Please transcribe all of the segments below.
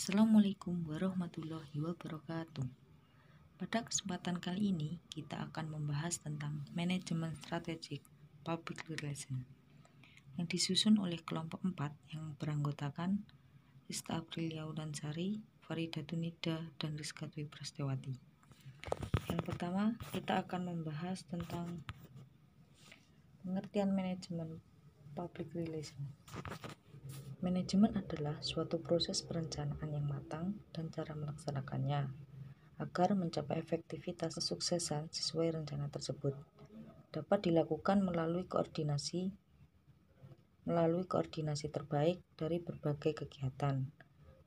Assalamualaikum warahmatullahi wabarakatuh. Pada kesempatan kali ini kita akan membahas tentang manajemen strategik public relation yang disusun oleh kelompok 4 yang beranggotakan Ista Aprilia Ulansari, Farida Tunida, dan Rizka Dwi Prastewati. Yang pertama kita akan membahas tentang pengertian manajemen public relation. Manajemen adalah suatu proses perencanaan yang matang dan cara melaksanakannya agar mencapai efektivitas kesuksesan sesuai rencana tersebut. Dapat dilakukan melalui koordinasi terbaik dari berbagai kegiatan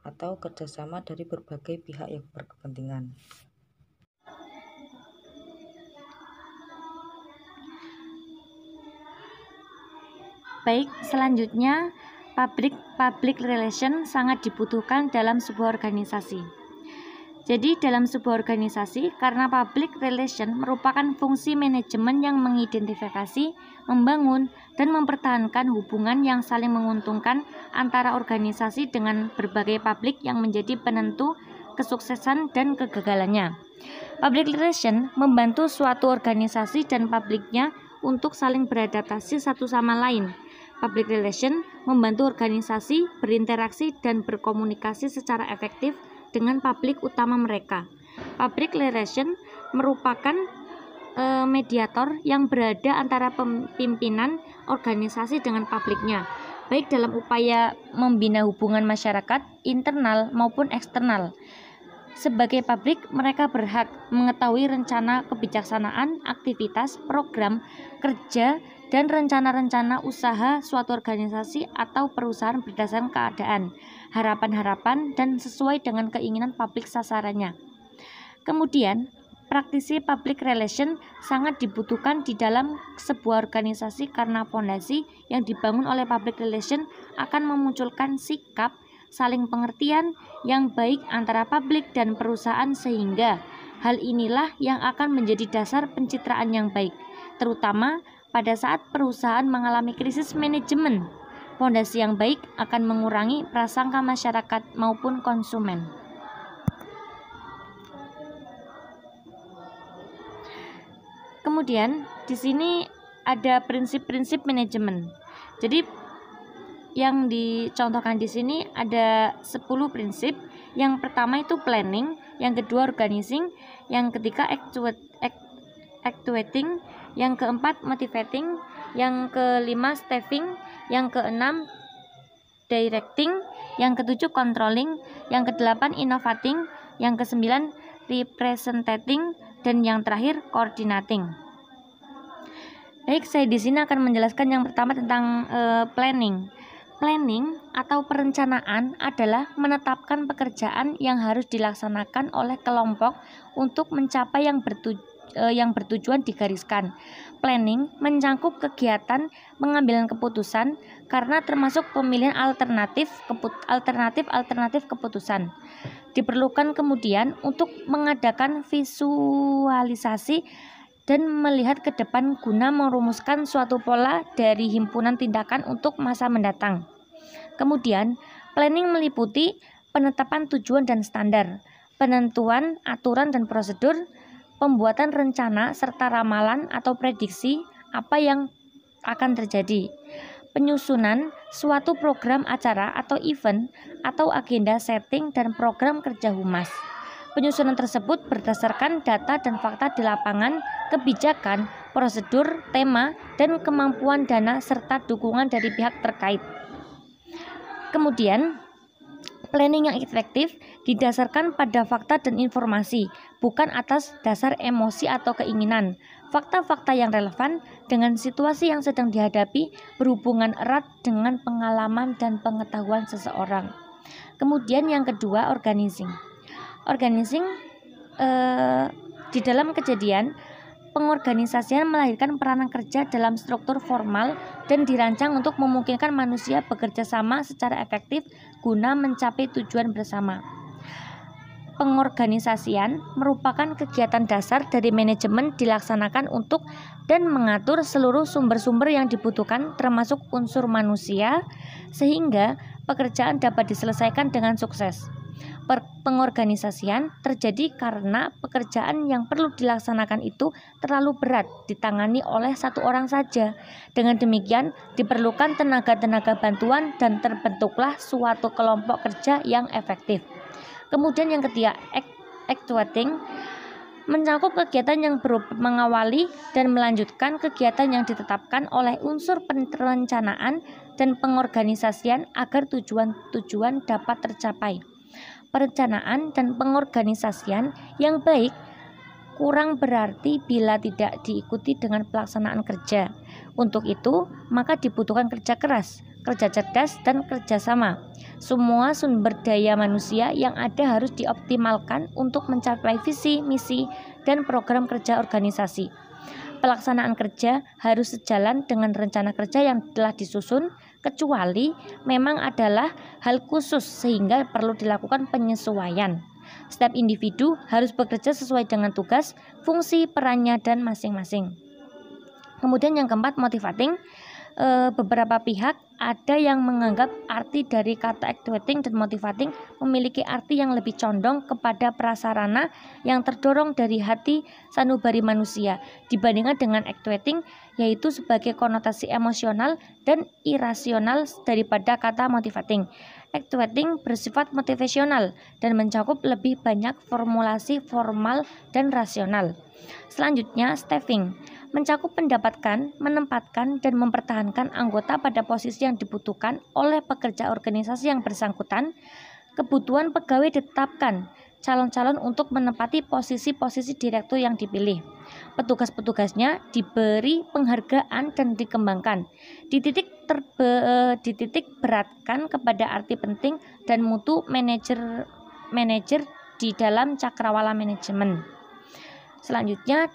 atau kerjasama dari berbagai pihak yang berkepentingan. Baik, selanjutnya public relation sangat dibutuhkan dalam sebuah organisasi. Jadi dalam sebuah organisasi, karena public relation merupakan fungsi manajemen yang mengidentifikasi, membangun, dan mempertahankan hubungan yang saling menguntungkan antara organisasi dengan berbagai publik yang menjadi penentu kesuksesan dan kegagalannya. Public relation membantu suatu organisasi dan publiknya untuk saling beradaptasi satu sama lain. Public relation membantu organisasi berinteraksi dan berkomunikasi secara efektif dengan publik utama mereka. Public relation merupakan mediator yang berada antara pimpinan organisasi dengan publiknya, baik dalam upaya membina hubungan masyarakat internal maupun eksternal. Sebagai publik, mereka berhak mengetahui rencana kebijaksanaan, aktivitas, program, kerja, dan rencana-rencana usaha suatu organisasi atau perusahaan berdasarkan keadaan, harapan-harapan, dan sesuai dengan keinginan publik sasarannya. Kemudian, praktisi public relation sangat dibutuhkan di dalam sebuah organisasi karena fondasi yang dibangun oleh public relation akan memunculkan sikap saling pengertian yang baik antara publik dan perusahaan, sehingga hal inilah yang akan menjadi dasar pencitraan yang baik, terutama pada saat perusahaan mengalami krisis manajemen. Fondasi yang baik akan mengurangi prasangka masyarakat maupun konsumen. Kemudian di sini ada prinsip-prinsip manajemen. Jadi yang dicontohkan di sini ada 10 prinsip. Yang pertama itu planning, yang kedua organizing, yang ketiga actuating, yang keempat motivating, yang kelima staffing, yang keenam directing, yang ketujuh controlling, yang kedelapan innovating, yang kesembilan representing, dan yang terakhir coordinating. Baik, saya di sini akan menjelaskan yang pertama tentang planning. Planning atau perencanaan adalah menetapkan pekerjaan yang harus dilaksanakan oleh kelompok untuk mencapai yang bertujuan digariskan. Planning mencangkup kegiatan pengambilan keputusan karena termasuk pemilihan alternatif keputusan. Diperlukan kemudian untuk mengadakan visualisasi dan melihat ke depan guna merumuskan suatu pola dari himpunan tindakan untuk masa mendatang. Kemudian, planning meliputi penetapan tujuan dan standar, penentuan aturan dan prosedur, pembuatan rencana serta ramalan atau prediksi apa yang akan terjadi, penyusunan suatu program acara atau event atau agenda setting dan program kerja humas. Penyusunan tersebut berdasarkan data dan fakta di lapangan, kebijakan, prosedur, tema, dan kemampuan dana serta dukungan dari pihak terkait. Kemudian, planning yang efektif didasarkan pada fakta dan informasi, bukan atas dasar emosi atau keinginan. Fakta-fakta yang relevan dengan situasi yang sedang dihadapi berhubungan erat dengan pengalaman dan pengetahuan seseorang. Kemudian yang kedua, organizing. Organizing di dalam kejadian pengorganisasian melahirkan peranan kerja dalam struktur formal dan dirancang untuk memungkinkan manusia bekerja sama secara efektif guna mencapai tujuan bersama. Pengorganisasian merupakan kegiatan dasar dari manajemen dilaksanakan untuk dan mengatur seluruh sumber-sumber yang dibutuhkan termasuk unsur manusia sehingga pekerjaan dapat diselesaikan dengan sukses. Pengorganisasian terjadi karena pekerjaan yang perlu dilaksanakan itu terlalu berat ditangani oleh satu orang saja. Dengan demikian, diperlukan tenaga-tenaga bantuan dan terbentuklah suatu kelompok kerja yang efektif. Kemudian yang ketiga, actuating mencakup kegiatan yang berupa mengawali dan melanjutkan kegiatan yang ditetapkan oleh unsur perencanaan dan pengorganisasian agar tujuan-tujuan dapat tercapai. Perencanaan dan pengorganisasian yang baik kurang berarti bila tidak diikuti dengan pelaksanaan kerja. Untuk itu, maka dibutuhkan kerja keras, kerja cerdas, dan kerjasama. Semua sumber daya manusia yang ada harus dioptimalkan untuk mencapai visi, misi, dan program kerja organisasi. Pelaksanaan kerja harus sejalan dengan rencana kerja yang telah disusun, kecuali memang adalah hal khusus sehingga perlu dilakukan penyesuaian. Setiap individu harus bekerja sesuai dengan tugas, fungsi, perannya, dan masing-masing. Kemudian yang keempat, motivating. Beberapa pihak ada yang menganggap arti dari kata actuating dan motivating memiliki arti yang lebih condong kepada prasarana yang terdorong dari hati sanubari manusia dibandingkan dengan actuating, yaitu sebagai konotasi emosional dan irasional daripada kata motivating. Actuating bersifat motivasional dan mencakup lebih banyak formulasi formal dan rasional. Selanjutnya, staffing mencakup mendapatkan, menempatkan, dan mempertahankan anggota pada posisi yang dibutuhkan oleh pekerja organisasi yang bersangkutan. Kebutuhan pegawai ditetapkan calon-calon untuk menempati posisi-posisi direktur yang dipilih. Petugas-petugasnya diberi penghargaan dan dikembangkan. Dititik beratkan kepada arti penting dan mutu manajer di dalam cakrawala manajemen. Selanjutnya,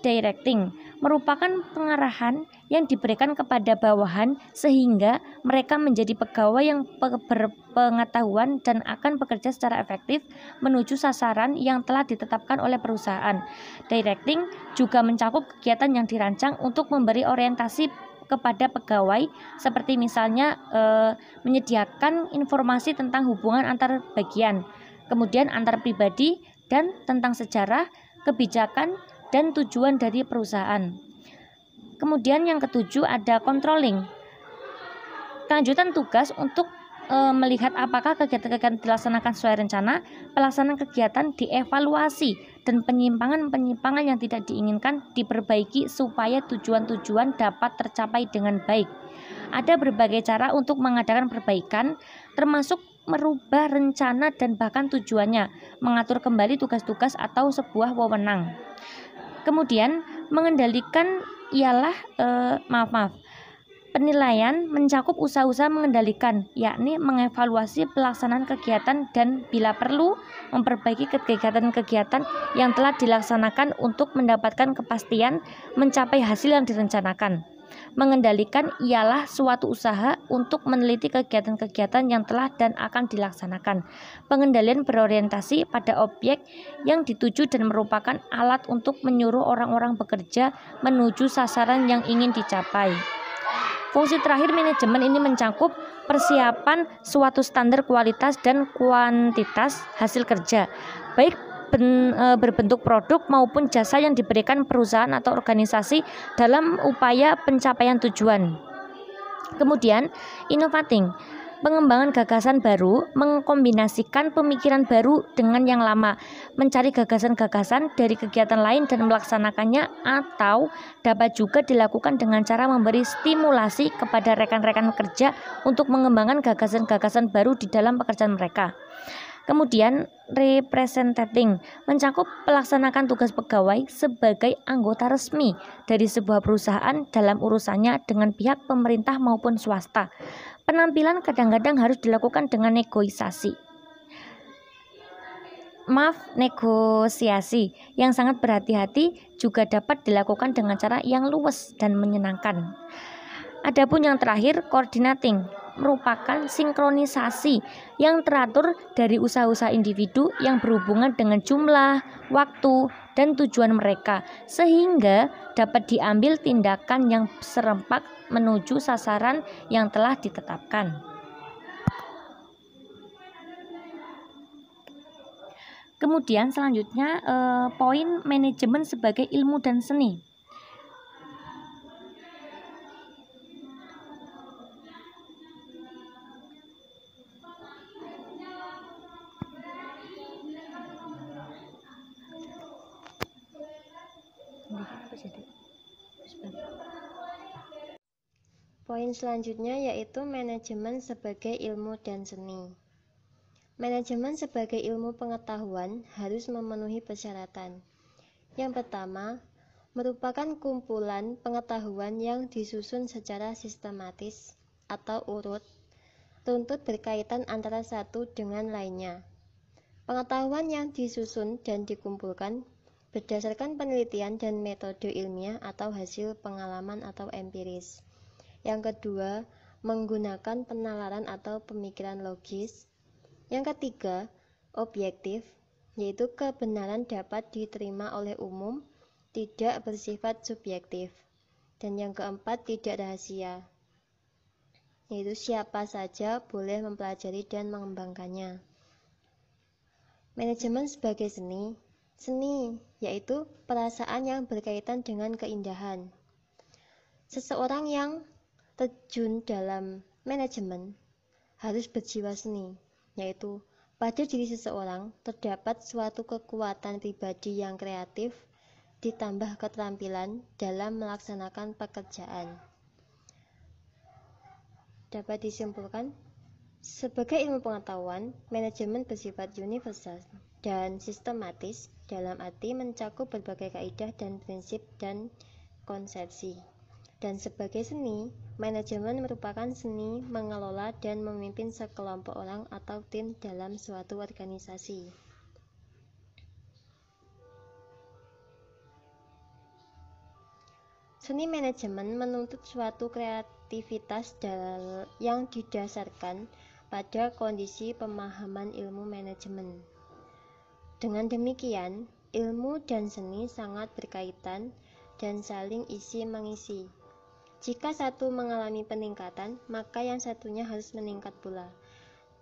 directing merupakan pengarahan yang diberikan kepada bawahan sehingga mereka menjadi pegawai yang berpengetahuan dan akan bekerja secara efektif menuju sasaran yang telah ditetapkan oleh perusahaan. Directing juga mencakup kegiatan yang dirancang untuk memberi orientasi kepada pegawai, seperti misalnya menyediakan informasi tentang hubungan antar bagian, kemudian antar pribadi, dan tentang sejarah, kebijakan, dan tujuan dari perusahaan. Kemudian yang ketujuh ada controlling. Kelanjutan tugas untuk melihat apakah kegiatan-kegiatan dilaksanakan sesuai rencana, pelaksanaan kegiatan dievaluasi, dan penyimpangan-penyimpangan yang tidak diinginkan diperbaiki supaya tujuan-tujuan dapat tercapai dengan baik. Ada berbagai cara untuk mengadakan perbaikan, termasuk merubah rencana dan bahkan tujuannya, mengatur kembali tugas-tugas atau sebuah wewenang. Kemudian mengendalikan ialah penilaian mencakup usaha-usaha mengendalikan, yakni mengevaluasi pelaksanaan kegiatan dan bila perlu memperbaiki kegiatan-kegiatan yang telah dilaksanakan untuk mendapatkan kepastian mencapai hasil yang direncanakan. Mengendalikan ialah suatu usaha untuk meneliti kegiatan-kegiatan yang telah dan akan dilaksanakan. Pengendalian berorientasi pada objek yang dituju dan merupakan alat untuk menyuruh orang-orang bekerja menuju sasaran yang ingin dicapai. Fungsi terakhir manajemen ini mencakup persiapan suatu standar kualitas dan kuantitas hasil kerja, baik berbentuk produk maupun jasa yang diberikan perusahaan atau organisasi dalam upaya pencapaian tujuan. Kemudian, innovating, pengembangan gagasan baru, mengkombinasikan pemikiran baru dengan yang lama, mencari gagasan-gagasan dari kegiatan lain dan melaksanakannya, atau dapat juga dilakukan dengan cara memberi stimulasi kepada rekan-rekan kerja untuk mengembangkan gagasan-gagasan baru di dalam pekerjaan mereka. Kemudian, representing mencakup melaksanakan tugas pegawai sebagai anggota resmi dari sebuah perusahaan dalam urusannya dengan pihak pemerintah maupun swasta. Penampilan kadang-kadang harus dilakukan dengan negosiasi yang sangat berhati-hati juga dapat dilakukan dengan cara yang luwes dan menyenangkan. Adapun yang terakhir, coordinating merupakan sinkronisasi yang teratur dari usaha-usaha individu yang berhubungan dengan jumlah, waktu, dan tujuan mereka, sehingga dapat diambil tindakan yang serempak menuju sasaran yang telah ditetapkan. Kemudian selanjutnya poin manajemen sebagai ilmu dan seni. Poin selanjutnya yaitu manajemen sebagai ilmu dan seni. Manajemen sebagai ilmu pengetahuan harus memenuhi persyaratan. Yang pertama, merupakan kumpulan pengetahuan yang disusun secara sistematis atau urut, runtut berkaitan antara satu dengan lainnya. Pengetahuan yang disusun dan dikumpulkan berdasarkan penelitian dan metode ilmiah atau hasil pengalaman atau empiris. Yang kedua, menggunakan penalaran atau pemikiran logis. Yang ketiga, objektif, yaitu kebenaran dapat diterima oleh umum, tidak bersifat subjektif. Dan yang keempat, tidak rahasia, yaitu siapa saja boleh mempelajari dan mengembangkannya. Manajemen sebagai seni. Seni, yaitu perasaan yang berkaitan dengan keindahan. Seseorang yang terjun dalam manajemen harus berjiwa seni, yaitu pada diri seseorang terdapat suatu kekuatan pribadi yang kreatif ditambah keterampilan dalam melaksanakan pekerjaan. Dapat disimpulkan, sebagai ilmu pengetahuan, manajemen bersifat universal dan sistematis dalam arti mencakup berbagai kaidah dan prinsip dan konsepsi. Dan sebagai seni, manajemen merupakan seni mengelola dan memimpin sekelompok orang atau tim dalam suatu organisasi. Seni manajemen menuntut suatu kreativitas yang didasarkan pada kondisi pemahaman ilmu manajemen. Dengan demikian, ilmu dan seni sangat berkaitan dan saling isi-mengisi. Jika satu mengalami peningkatan, maka yang satunya harus meningkat pula.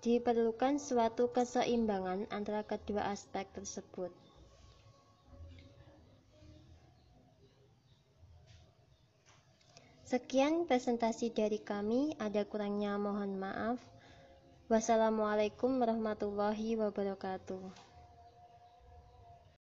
Diperlukan suatu keseimbangan antara kedua aspek tersebut. Sekian presentasi dari kami, ada kurangnya mohon maaf. Wassalamualaikum warahmatullahi wabarakatuh.